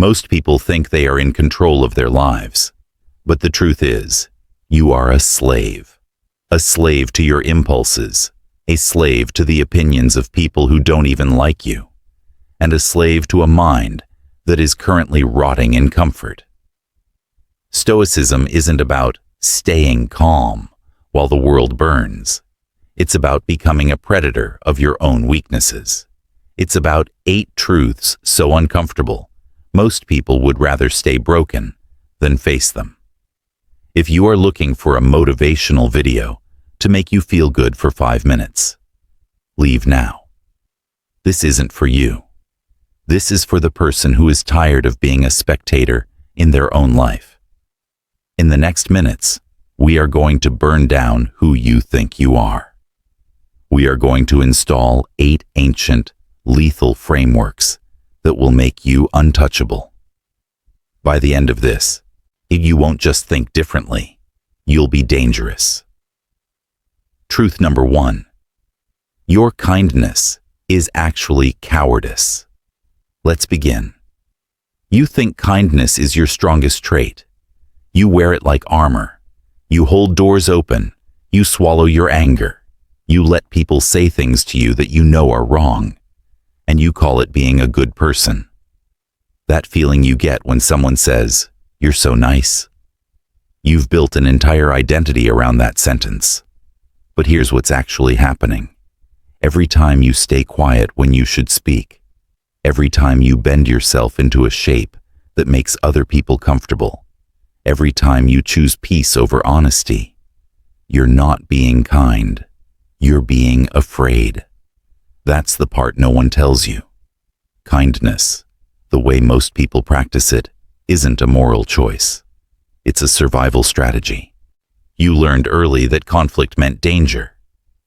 Most people think they are in control of their lives. But the truth is, you are a slave to your impulses, a slave to the opinions of people who don't even like you, and a slave to a mind that is currently rotting in comfort. Stoicism isn't about staying calm while the world burns. It's about becoming a predator of your own weaknesses. It's about 8 truths so uncomfortable, most people would rather stay broken than face them. If you are looking for a motivational video to make you feel good for 5 minutes, leave now. This isn't for you. This is for the person who is tired of being a spectator in their own life. In the next minutes, we are going to burn down who you think you are. We are going to install 8 ancient, lethal frameworks that will make you untouchable. By the end of this, you won't just think differently, you'll be dangerous. Truth number 1. Your kindness is actually cowardice. Let's begin. You think kindness is your strongest trait. You wear it like armor. You hold doors open. You swallow your anger. You let people say things to you that you know are wrong. And you call it being a good person. That feeling you get when someone says, "You're so nice." You've built an entire identity around that sentence. But here's what's actually happening. Every time you stay quiet when you should speak, every time you bend yourself into a shape that makes other people comfortable, every time you choose peace over honesty, you're not being kind. You're being afraid. That's the part no one tells you. Kindness, the way most people practice it, isn't a moral choice. It's a survival strategy. You learned early that conflict meant danger,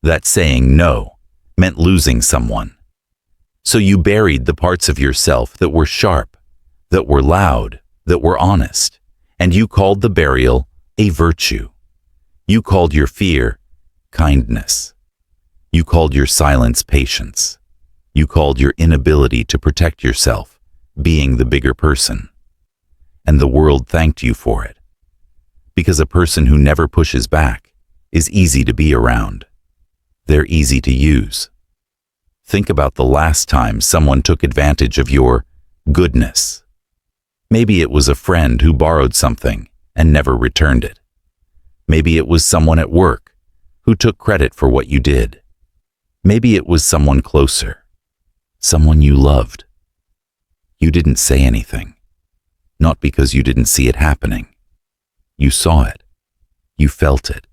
that saying no meant losing someone. So you buried the parts of yourself that were sharp, that were loud, that were honest, and you called the burial a virtue. You called your fear kindness. You called your silence patience. You called your inability to protect yourself being the bigger person. And the world thanked you for it. Because a person who never pushes back is easy to be around. They're easy to use. Think about the last time someone took advantage of your goodness. Maybe it was a friend who borrowed something and never returned it. Maybe it was someone at work who took credit for what you did. Maybe it was someone closer, someone you loved. You didn't say anything, not because you didn't see it happening. You saw it. You felt it.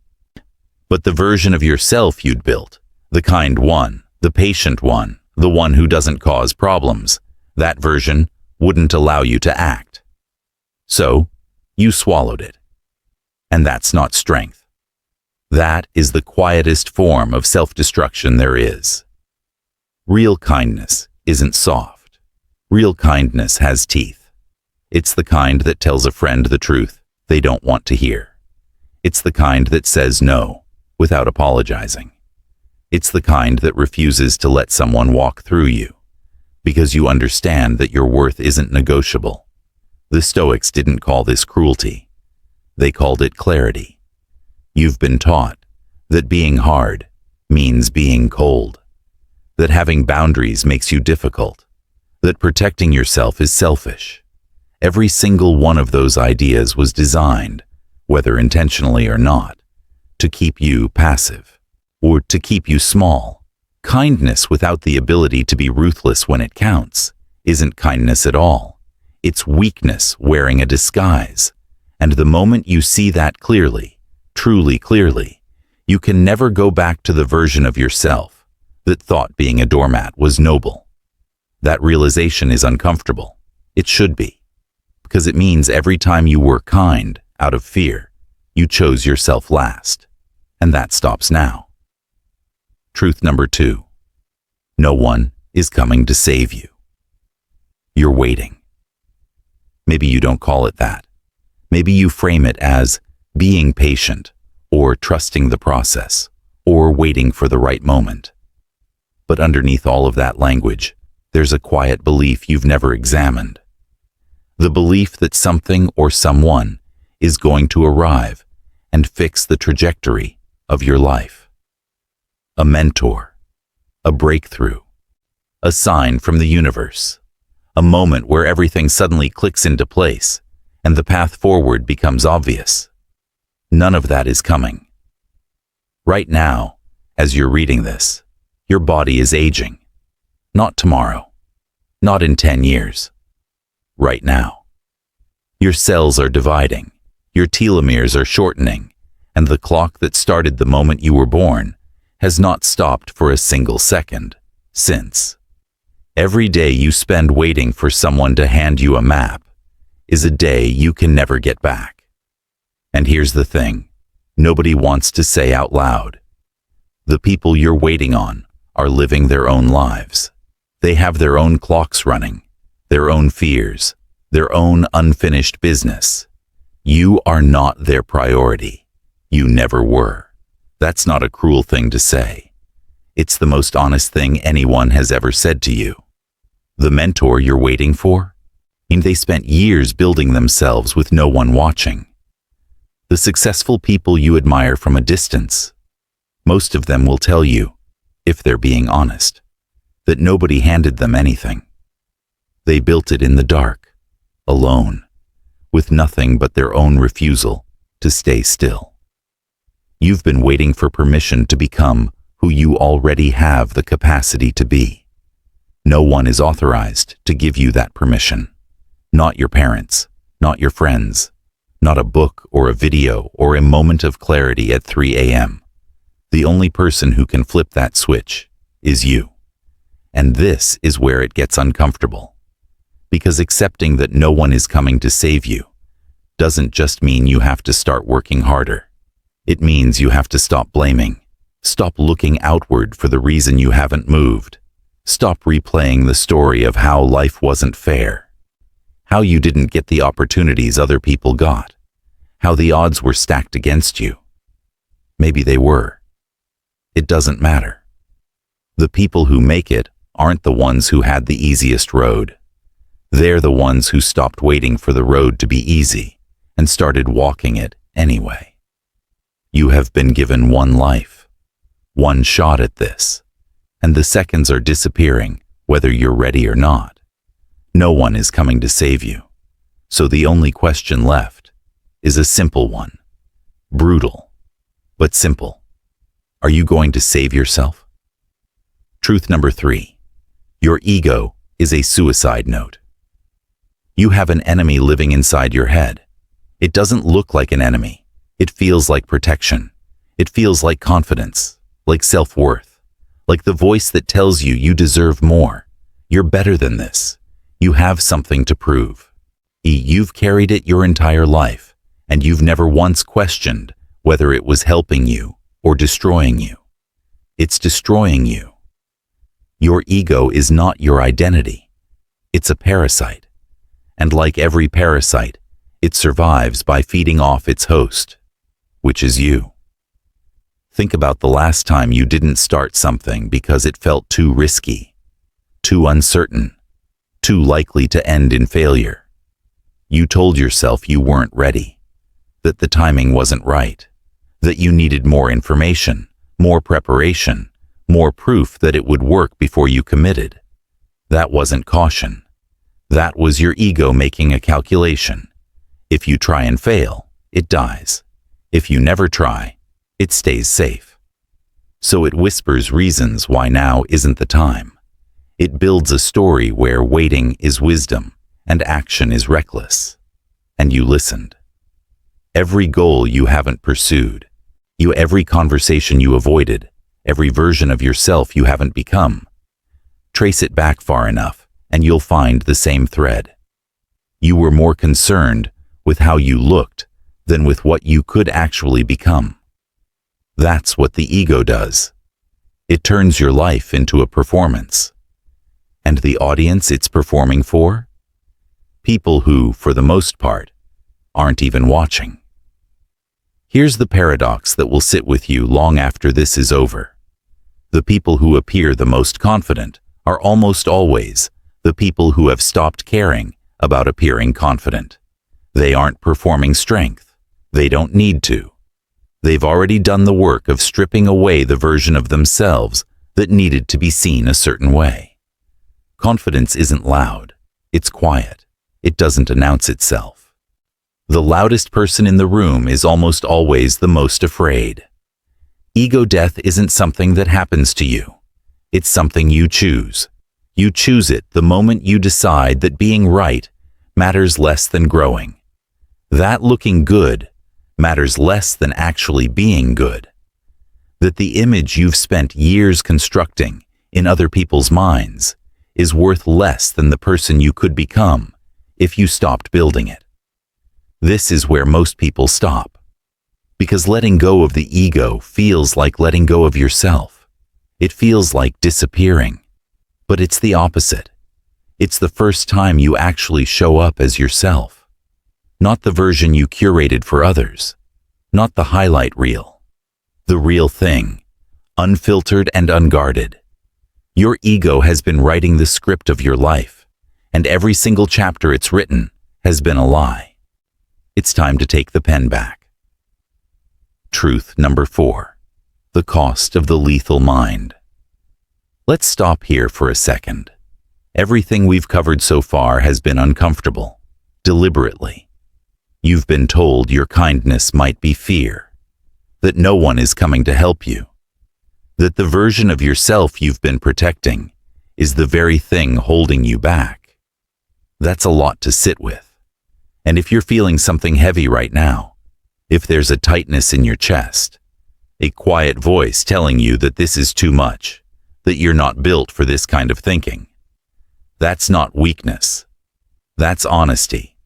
But the version of yourself you'd built, the kind one, the patient one, the one who doesn't cause problems, that version wouldn't allow you to act. So, you swallowed it. And that's not strength. That is the quietest form of self-destruction there is. Real kindness isn't soft. Real kindness has teeth. It's the kind that tells a friend the truth they don't want to hear. It's the kind that says no without apologizing. It's the kind that refuses to let someone walk through you because you understand that your worth isn't negotiable. The Stoics didn't call this cruelty. They called it clarity. You've been taught that being hard means being cold, that having boundaries makes you difficult, that protecting yourself is selfish. Every single one of those ideas was designed, whether intentionally or not, to keep you passive, or to keep you small. Kindness without the ability to be ruthless when it counts isn't kindness at all. It's weakness wearing a disguise. And the moment you see that clearly, truly clearly, you can never go back to the version of yourself that thought being a doormat was noble. That realization is uncomfortable. It should be. Because it means every time you were kind out of fear, you chose yourself last. And that stops now. Truth number 2. No one is coming to save you. You're waiting. Maybe you don't call it that. Maybe you frame it as being patient, or trusting the process, or waiting for the right moment. But underneath all of that language, there's a quiet belief you've never examined. The belief that something or someone is going to arrive and fix the trajectory of your life. A mentor, a breakthrough, a sign from the universe, a moment where everything suddenly clicks into place and the path forward becomes obvious. None of that is coming. Right now, as you're reading this, your body is aging. Not tomorrow, not in 10 years. Right now. Your cells are dividing, your telomeres are shortening, and the clock that started the moment you were born has not stopped for a single second since. Every day you spend waiting for someone to hand you a map is a day you can never get back. And here's the thing, nobody wants to say out loud. The people you're waiting on are living their own lives. They have their own clocks running, their own fears, their own unfinished business. You are not their priority. You never were. That's not a cruel thing to say. It's the most honest thing anyone has ever said to you. The mentor you're waiting for? They spent years building themselves with no one watching. The successful people you admire from a distance, most of them will tell you, if they're being honest, that nobody handed them anything. They built it in the dark, alone, with nothing but their own refusal to stay still. You've been waiting for permission to become who you already have the capacity to be. No one is authorized to give you that permission. Not your parents, not your friends, not a book or a video or a moment of clarity at 3 a.m. The only person who can flip that switch is you. And this is where it gets uncomfortable. Because accepting that no one is coming to save you doesn't just mean you have to start working harder. It means you have to stop blaming. Stop looking outward for the reason you haven't moved. Stop replaying the story of how life wasn't fair. How you didn't get the opportunities other people got. How the odds were stacked against you. Maybe they were. It doesn't matter. The people who make it aren't the ones who had the easiest road. They're the ones who stopped waiting for the road to be easy and started walking it anyway. You have been given one life, one shot at this, and the seconds are disappearing whether you're ready or not. No one is coming to save you, so the only question left is a simple one. Brutal, but simple. Are you going to save yourself? Truth number 3. Your ego is a suicide note. You have an enemy living inside your head. It doesn't look like an enemy. It feels like protection. It feels like confidence, like self-worth, like the voice that tells you you deserve more. You're better than this. You have something to prove. You've carried it your entire life, and you've never once questioned whether it was helping you or destroying you. It's destroying you. Your ego is not your identity. It's a parasite. And like every parasite, it survives by feeding off its host, which is you. Think about the last time you didn't start something because it felt too risky, too uncertain, too likely to end in failure. You told yourself you weren't ready, that the timing wasn't right, that you needed more information, more preparation, more proof that it would work before you committed. That wasn't caution. That was your ego making a calculation. If you try and fail, it dies. If you never try, it stays safe. So it whispers reasons why now isn't the time. It builds a story where waiting is wisdom and action is reckless. And you listened. Every goal you haven't pursued, every conversation you avoided, every version of yourself you haven't become. Trace it back far enough and you'll find the same thread. You were more concerned with how you looked than with what you could actually become. That's what the ego does. It turns your life into a performance. And the audience it's performing for? People who, for the most part, aren't even watching. Here's the paradox that will sit with you long after this is over. The people who appear the most confident are almost always the people who have stopped caring about appearing confident. They aren't performing strength. They don't need to. They've already done the work of stripping away the version of themselves that needed to be seen a certain way. Confidence isn't loud. It's quiet. It doesn't announce itself. The loudest person in the room is almost always the most afraid. Ego death isn't something that happens to you. It's something you choose. You choose it the moment you decide that being right matters less than growing. That looking good matters less than actually being good. That the image you've spent years constructing in other people's minds is worth less than the person you could become if you stopped building it. This is where most people stop. Because letting go of the ego feels like letting go of yourself. It feels like disappearing. But it's the opposite. It's the first time you actually show up as yourself. Not the version you curated for others. Not the highlight reel. The real thing, unfiltered and unguarded. Your ego has been writing the script of your life, and every single chapter it's written has been a lie. It's time to take the pen back. Truth number 4. The cost of the lethal mind. Let's stop here for a second. Everything we've covered so far has been uncomfortable, deliberately. You've been told your kindness might be fear, that no one is coming to help you, that the version of yourself you've been protecting is the very thing holding you back. That's a lot to sit with. And if you're feeling something heavy right now, if there's a tightness in your chest, a quiet voice telling you that this is too much, that you're not built for this kind of thinking, that's not weakness. That's honesty.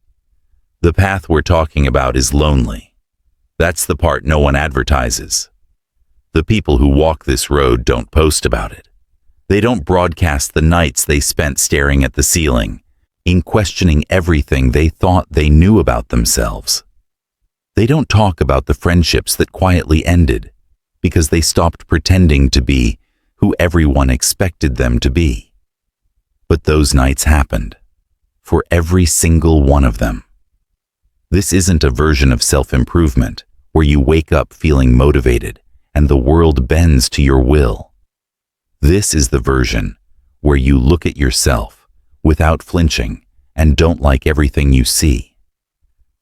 The path we're talking about is lonely. That's the part no one advertises. The people who walk this road don't post about it. They don't broadcast the nights they spent staring at the ceiling, in questioning everything they thought they knew about themselves. They don't talk about the friendships that quietly ended because they stopped pretending to be who everyone expected them to be. But those nights happened, for every single one of them. This isn't a version of self-improvement where you wake up feeling motivated and the world bends to your will. This is the version where you look at yourself without flinching and don't like everything you see.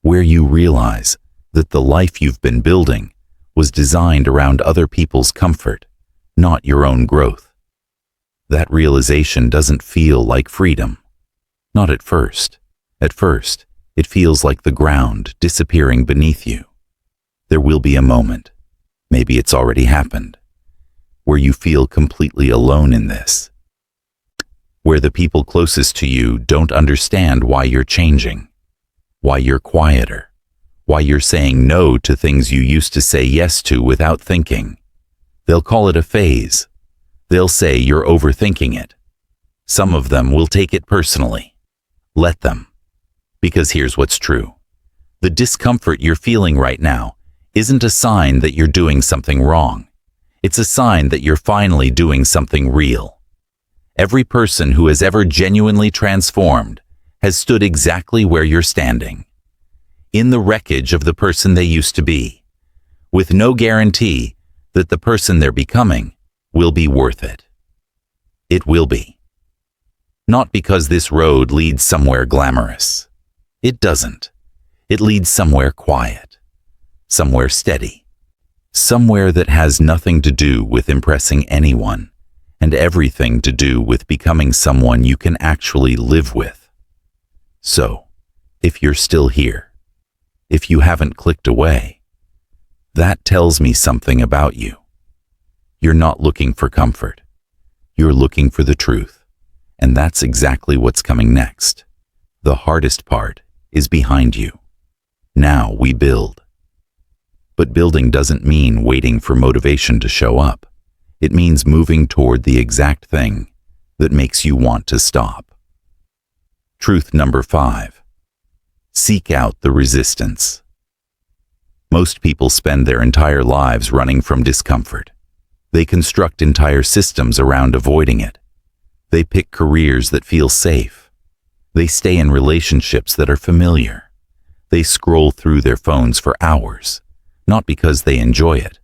Where you realize that the life you've been building was designed around other people's comfort, not your own growth. That realization doesn't feel like freedom. Not at first. At first, it feels like the ground disappearing beneath you. There will be a moment, maybe it's already happened, where you feel completely alone in this. Where the people closest to you don't understand why you're changing, why you're quieter, why you're saying no to things you used to say yes to without thinking. They'll call it a phase. They'll say you're overthinking it. Some of them will take it personally. Let them. Because here's what's true. The discomfort you're feeling right now isn't a sign that you're doing something wrong. It's a sign that you're finally doing something real. Every person who has ever genuinely transformed has stood exactly where you're standing, in the wreckage of the person they used to be, with no guarantee that the person they're becoming will be worth it. It will be. Not because this road leads somewhere glamorous. It doesn't. It leads somewhere quiet, somewhere steady, somewhere that has nothing to do with impressing anyone and everything to do with becoming someone you can actually live with. So, if you're still here, if you haven't clicked away, that tells me something about you. You're not looking for comfort. You're looking for the truth. And that's exactly what's coming next. The hardest part is behind you. Now we build. But building doesn't mean waiting for motivation to show up. It means moving toward the exact thing that makes you want to stop. Truth number 5. Seek out the resistance. Most people spend their entire lives running from discomfort. They construct entire systems around avoiding it. They pick careers that feel safe. They stay in relationships that are familiar. They scroll through their phones for hours, not because they enjoy it,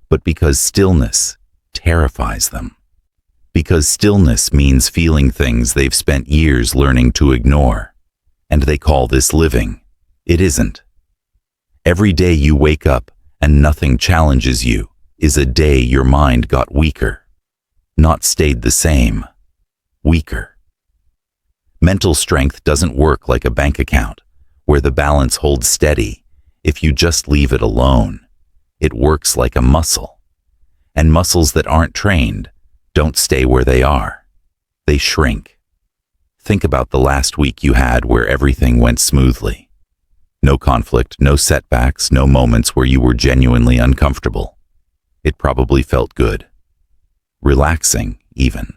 but because stillness terrifies them. Because stillness means feeling things they've spent years learning to ignore. And they call this living. It isn't. Every day you wake up and nothing challenges you is a day your mind got weaker. Not stayed the same. Weaker. Mental strength doesn't work like a bank account, where the balance holds steady if you just leave it alone. It works like a muscle. And muscles that aren't trained don't stay where they are. They shrink. Think about the last week you had where everything went smoothly. No conflict, no setbacks, no moments where you were genuinely uncomfortable. It probably felt good. Relaxing, even.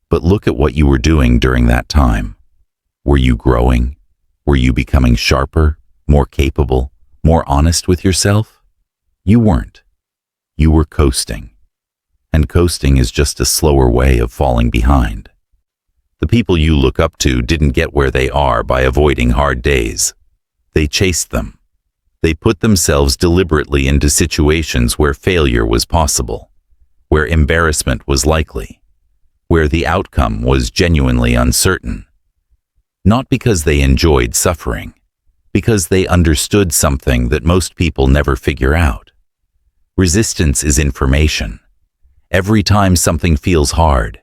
But look at what you were doing during that time. Were you growing? Were you becoming sharper, more capable, more honest with yourself? You weren't. You were coasting. And coasting is just a slower way of falling behind. The people you look up to didn't get where they are by avoiding hard days. They chased them. They put themselves deliberately into situations where failure was possible, where embarrassment was likely, where the outcome was genuinely uncertain. Not because they enjoyed suffering, because they understood something that most people never figure out. Resistance is information. Every time something feels hard,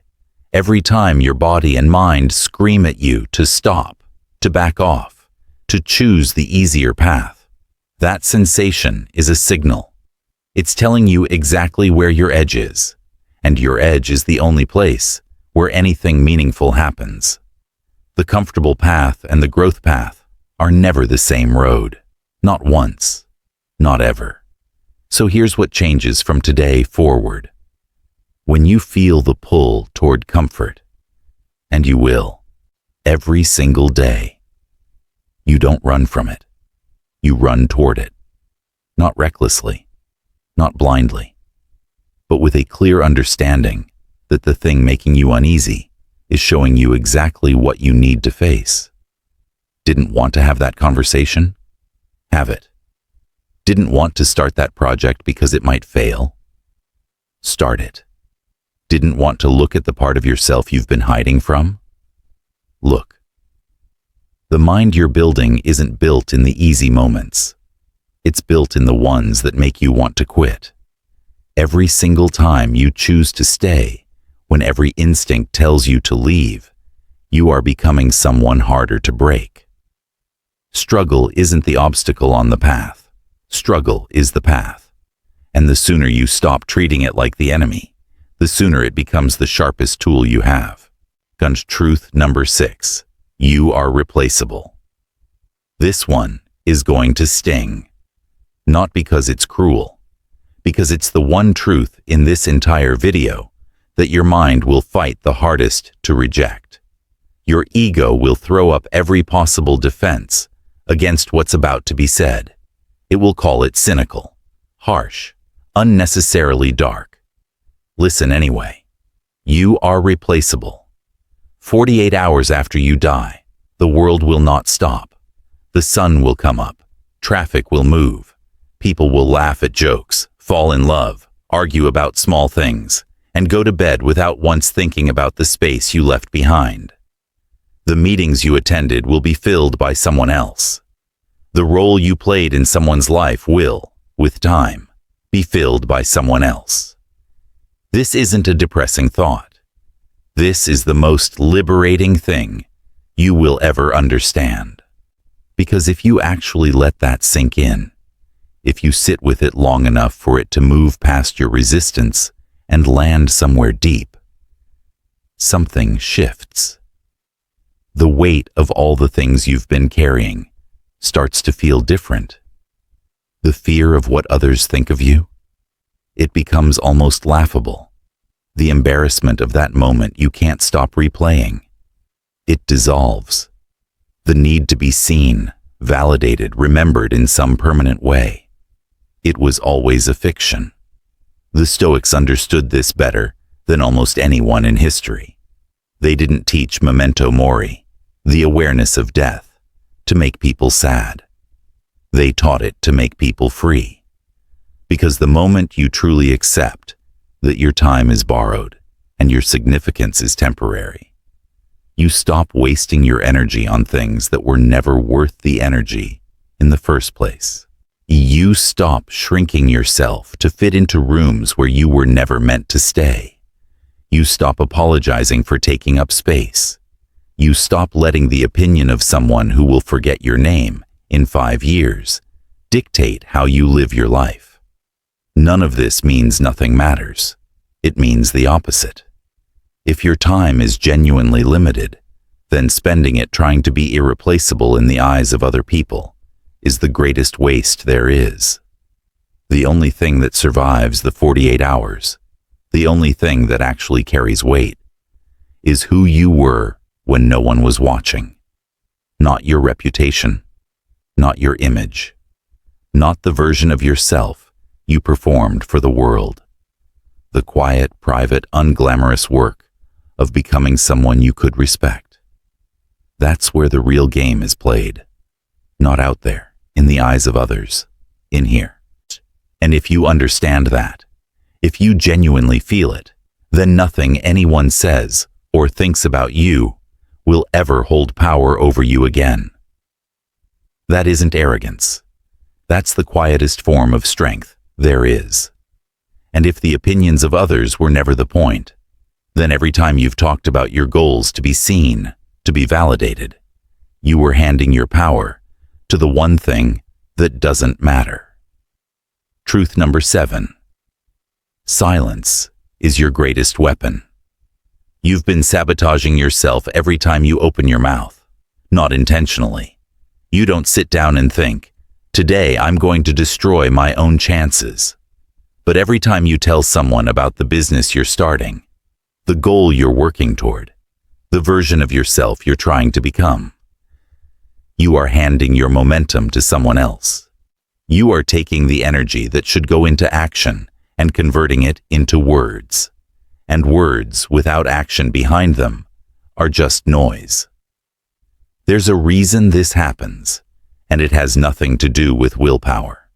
every time your body and mind scream at you to stop, to back off, to choose the easier path, that sensation is a signal. It's telling you exactly where your edge is, and your edge is the only place where anything meaningful happens. The comfortable path and the growth path are never the same road. Not once. Not ever. So here's what changes from today forward. When you feel the pull toward comfort, and you will, every single day, you don't run from it. You run toward it. Not recklessly, not blindly, but with a clear understanding that the thing making you uneasy is showing you exactly what you need to face. Didn't want to have that conversation? Have it. Didn't want to start that project because it might fail? Start it. Didn't want to look at the part of yourself you've been hiding from? Look. The mind you're building isn't built in the easy moments. It's built in the ones that make you want to quit. Every single time you choose to stay, when every instinct tells you to leave, you are becoming someone harder to break. Struggle isn't the obstacle on the path. Struggle is the path. And the sooner you stop treating it like the enemy, the sooner it becomes the sharpest tool you have. Truth number 6. You are replaceable. This one is going to sting. Not because it's cruel, because it's the one truth in this entire video that your mind will fight the hardest to reject. Your ego will throw up every possible defense against what's about to be said. It will call it cynical, harsh, unnecessarily dark. Listen anyway. You are replaceable. 48 hours after you die, the world will not stop. The sun will come up. Traffic will move. People will laugh at jokes, fall in love, argue about small things, and go to bed without once thinking about the space you left behind. The meetings you attended will be filled by someone else. The role you played in someone's life will, with time, be filled by someone else. This isn't a depressing thought. This is the most liberating thing you will ever understand. Because if you actually let that sink in, if you sit with it long enough for it to move past your resistance and land somewhere deep, something shifts. The weight of all the things you've been carrying starts to feel different. The fear of what others think of you, it becomes almost laughable. The embarrassment of that moment you can't stop replaying. It dissolves. The need to be seen, validated, remembered in some permanent way. It was always a fiction. The Stoics understood this better than almost anyone in history. They didn't teach memento mori. the awareness of death, to make people sad. They taught it to make people free. Because the moment you truly accept that your time is borrowed and your significance is temporary, you stop wasting your energy on things that were never worth the energy in the first place. You stop shrinking yourself to fit into rooms where you were never meant to stay. You stop apologizing for taking up space. You stop letting the opinion of someone who will forget your name in 5 years dictate how you live your life. None of this means nothing matters. It means the opposite. If your time is genuinely limited, then spending it trying to be irreplaceable in the eyes of other people is the greatest waste there is. The only thing that survives the 48 hours, the only thing that actually carries weight, is who you were when no one was watching. Not your reputation, not your image, not the version of yourself you performed for the world. The quiet, private, unglamorous work of becoming someone you could respect. That's where the real game is played. Not out there, in the eyes of others, in here. And if you understand that, if you genuinely feel it, then nothing anyone says or thinks about you will ever hold power over you again. That isn't arrogance. That's the quietest form of strength there is. And if the opinions of others were never the point, then every time you've talked about your goals to be seen, to be validated, you were handing your power to the one thing that doesn't matter. Truth number 7. Silence is your greatest weapon. You've been sabotaging yourself every time you open your mouth, not intentionally. You don't sit down and think, today I'm going to destroy my own chances. But every time you tell someone about the business you're starting, the goal you're working toward, the version of yourself you're trying to become, you are handing your momentum to someone else. You are taking the energy that should go into action and converting it into words. And words without action behind them are just noise. There's a reason this happens, and it has nothing to do with willpower.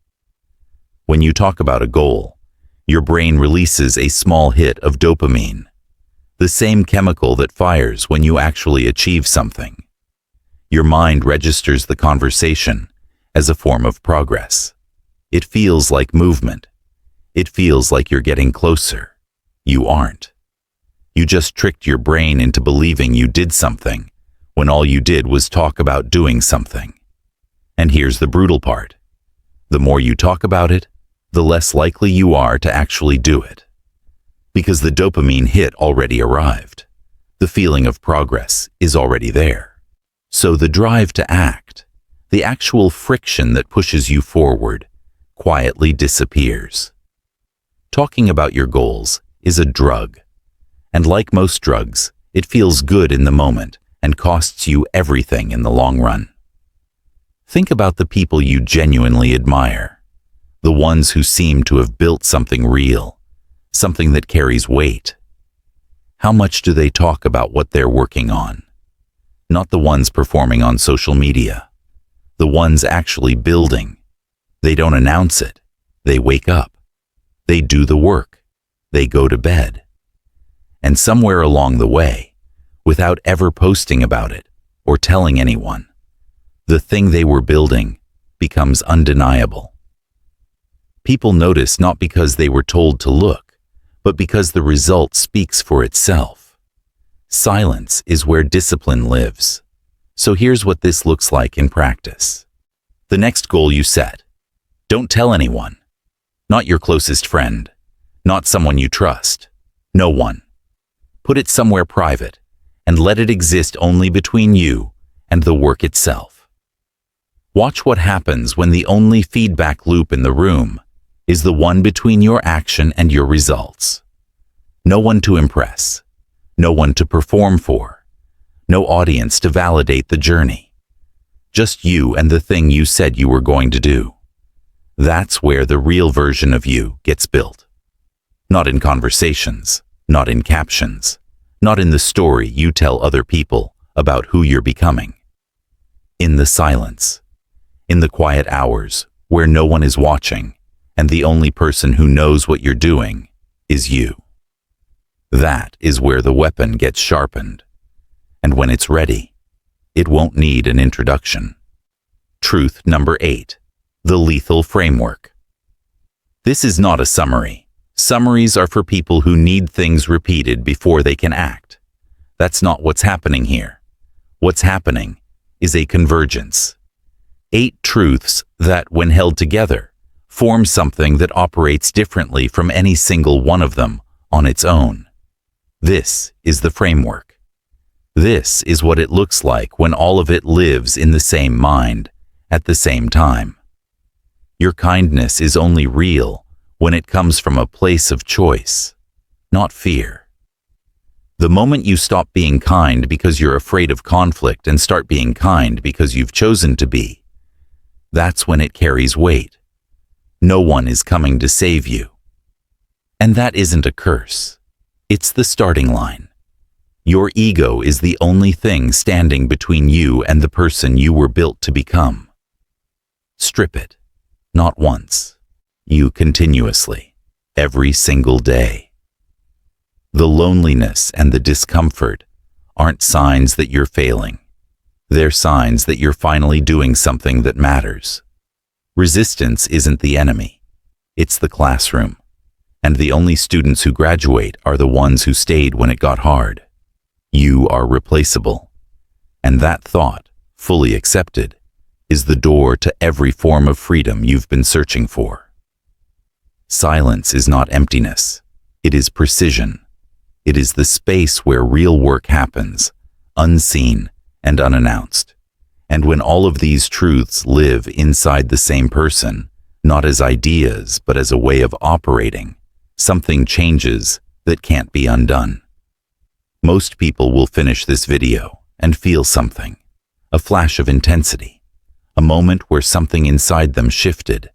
When you talk about a goal, your brain releases a small hit of dopamine, the same chemical that fires when you actually achieve something. Your mind registers the conversation as a form of progress. It feels like movement. It feels like you're getting closer. You aren't. You just tricked your brain into believing you did something when all you did was talk about doing something. And here's the brutal part. The more you talk about it, the less likely you are to actually do it. Because the dopamine hit already arrived. The feeling of progress is already there. So the drive to act, the actual friction that pushes you forward, quietly disappears. Talking about your goals is a drug. And like most drugs, it feels good in the moment and costs you everything in the long run. Think about the people you genuinely admire, the ones who seem to have built something real, something that carries weight. How much do they talk about what they're working on? Not the ones performing on social media, the ones actually building. They don't announce it. They wake up. They do the work. They go to bed. And somewhere along the way, without ever posting about it or telling anyone, the thing they were building becomes undeniable. People notice not because they were told to look, but because the result speaks for itself. Silence is where discipline lives. So here's what this looks like in practice. The next goal you set. Don't tell anyone. Not your closest friend. Not someone you trust. No one. Put it somewhere private and let it exist only between you and the work itself. Watch what happens when the only feedback loop in the room is the one between your action and your results. No one to impress. No one to perform for. No audience to validate the journey. Just you and the thing you said you were going to do. That's where the real version of you gets built. Not in conversations, not in captions, not in the story you tell other people about who you're becoming. In the silence, in the quiet hours where no one is watching and the only person who knows what you're doing is you. That is where the weapon gets sharpened. And when it's ready, it won't need an introduction. Truth number 8, the lethal framework. This is not a summary. Summaries are for people who need things repeated before they can act. That's not what's happening here. What's happening is a convergence. 8 truths that, when held together, form something that operates differently from any single one of them on its own. This is the framework. This is what it looks like when all of it lives in the same mind at the same time. Your kindness is only real when it comes from a place of choice, not fear. The moment you stop being kind because you're afraid of conflict and start being kind because you've chosen to be, that's when it carries weight. No one is coming to save you. And that isn't a curse. It's the starting line. Your ego is the only thing standing between you and the person you were built to become. Strip it, not once, you continuously, every single day. The loneliness and the discomfort aren't signs that you're failing. They're signs that you're finally doing something that matters. Resistance isn't the enemy. It's the classroom. And the only students who graduate are the ones who stayed when it got hard. You are replaceable. And that thought, fully accepted, is the door to every form of freedom you've been searching for. Silence is not emptiness. It is precision. It is the space where real work happens, unseen and unannounced. And when all of these truths live inside the same person, not as ideas but as a way of operating, something changes that can't be undone. Most people will finish this video and feel something, a flash of intensity, a moment where something inside them shifted,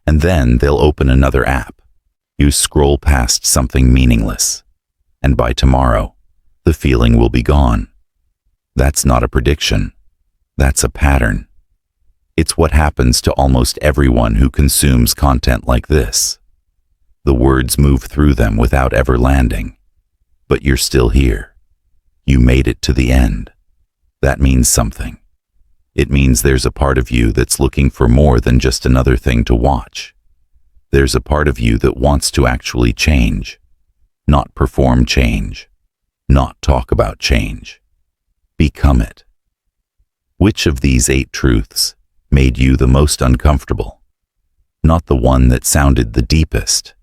and then they'll open another app. You scroll past something meaningless, and by tomorrow, the feeling will be gone. That's not a prediction. That's a pattern. It's what happens to almost everyone who consumes content like this. The words move through them without ever landing. But you're still here. You made it to the end. That means something. It means there's a part of you that's looking for more than just another thing to watch. There's a part of you that wants to actually change, not perform change, not talk about change. Become it. Which of these 8 truths made you the most uncomfortable? Not the one that sounded the deepest.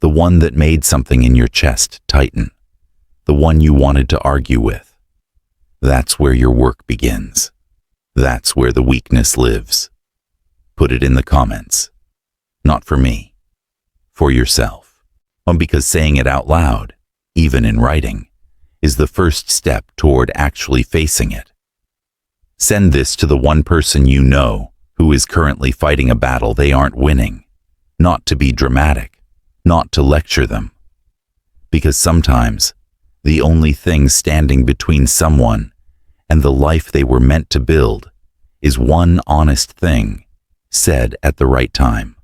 The one that made something in your chest tighten. The one you wanted to argue with. That's where your work begins. That's where the weakness lives. Put it in the comments. Not for me. For yourself. Because saying it out loud, even in writing, is the first step toward actually facing it. Send this to the one person you know who is currently fighting a battle they aren't winning. Not to be dramatic. Not to lecture them. Because sometimes, the only thing standing between someone and the life they were meant to build is one honest thing said at the right time.